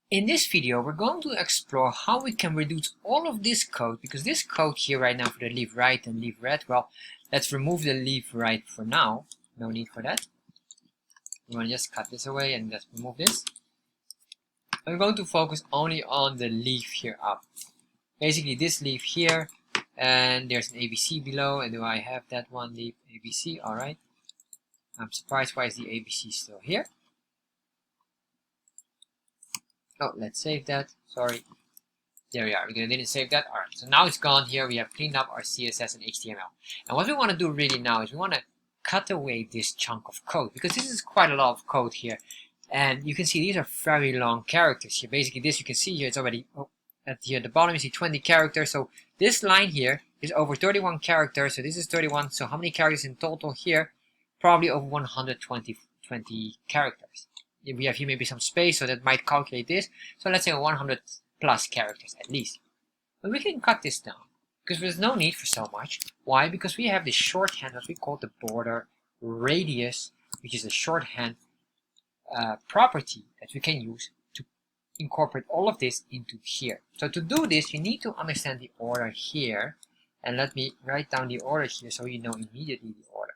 In this video, we're going to explore how we can reduce all of this code, because this code here right now for the leave right and leave red, well, let's remove the leave right for now. No need for that. We want to just cut this away and just remove this. We're going to focus only on the leave here up. Basically this leave here, and there's an ABC below, and do I have that one leave ABC? Alright. I'm surprised why is the ABC still here. Oh, let's save that. Sorry. There we are. We didn't save that. Alright, so now it's gone here. We have cleaned up our CSS and HTML. And what we want to do really now is we want to cut away this chunk of code, because this is quite a lot of code here. And you can see these are very long characters here. Basically this you can see here, it's already at here at the bottom you see 20 characters. So this line here is over 31 characters. So this is 31. So how many characters in total here? Probably over 120 characters. We have here maybe some space, so that might calculate this. So let's say 100 plus characters at least. But we can cut this down because there's no need for so much. Why? Because we have this shorthand that we call the border radius, which is a shorthand property that we can use to incorporate all of this into here. So to do this, you need to understand the order here. And let me write down the order here so you know immediately the order.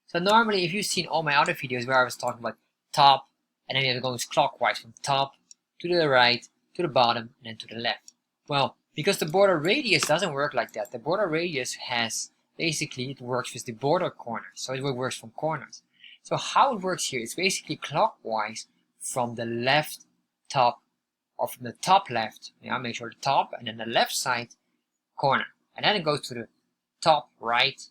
So normally, if you've seen all my other videos where I was talking about top, and then you have to go clockwise from top to the right, to the bottom, and then to the left. Well, because the border radius doesn't work like that. The border radius has, basically, it works with the border corners. So it works from corners. So how it works here is basically clockwise from the left top, or from the top left. Yeah, make sure the top, and then the left side corner. And then it goes to the top right,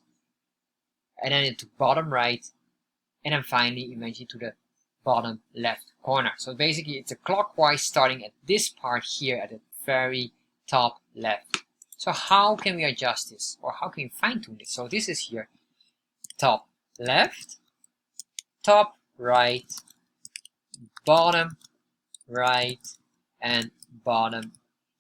and then into bottom right, and then finally eventually to the bottom left corner. So basically it's a clockwise starting at this part here at the very top left. So how can we adjust this, or how can we fine tune this? So this is here top left, top right, bottom right, and bottom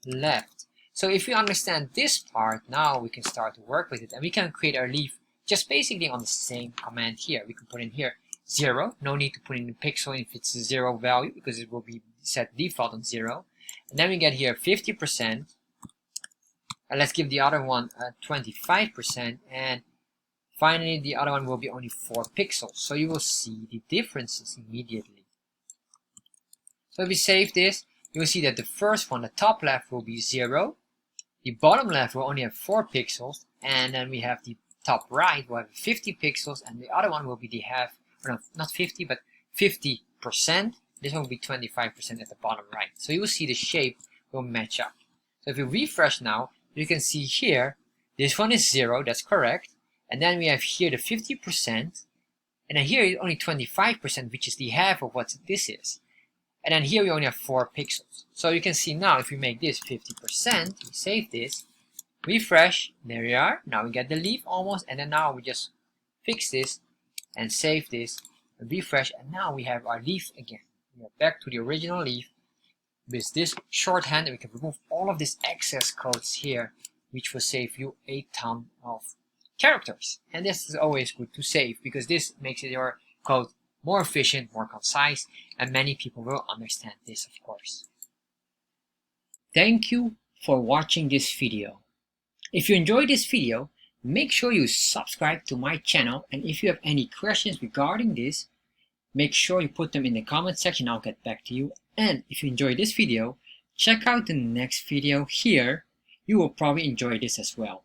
left. So if we understand this part, now we can start to work with it, and we can create our leaf just basically on the same command here. We can put in here 0. No need to put in a pixel if it's a 0 value, because it will be set default on 0. And then we get here 50%. And let's give the other one 25%. And finally, the other one will be only 4 pixels. So you will see the differences immediately. So if we save this, you will see that the first one, the top left, will be 0. The bottom left will only have 4 pixels. And then we have the top right will have 50 pixels, and the other one will be the half, or no, not 50, but 50%. This one will be 25% at the bottom right. So you will see the shape will match up. So if you refresh now, you can see here, this one is 0, that's correct. And then we have here the 50%, and then here is only 25%, which is the half of what this is. And then here we only have 4 pixels. So you can see now, if we make this 50%, we save this, refresh, there we are. Now we get the leaf almost, and then now we just fix this and save this and refresh, and now we have our leaf again. We are back to the original leaf with this shorthand, and we can remove all of this excess codes here, which will save you a ton of characters. And this is always good to save, because this makes your code more efficient, more concise, and many people will understand this, of course. Thank you for watching this video. If you enjoyed this video, make sure you subscribe to my channel, and if you have any questions regarding this, make sure you put them in the comment section. I'll get back to you. And if you enjoyed this video, check out the next video here. You will probably enjoy this as well.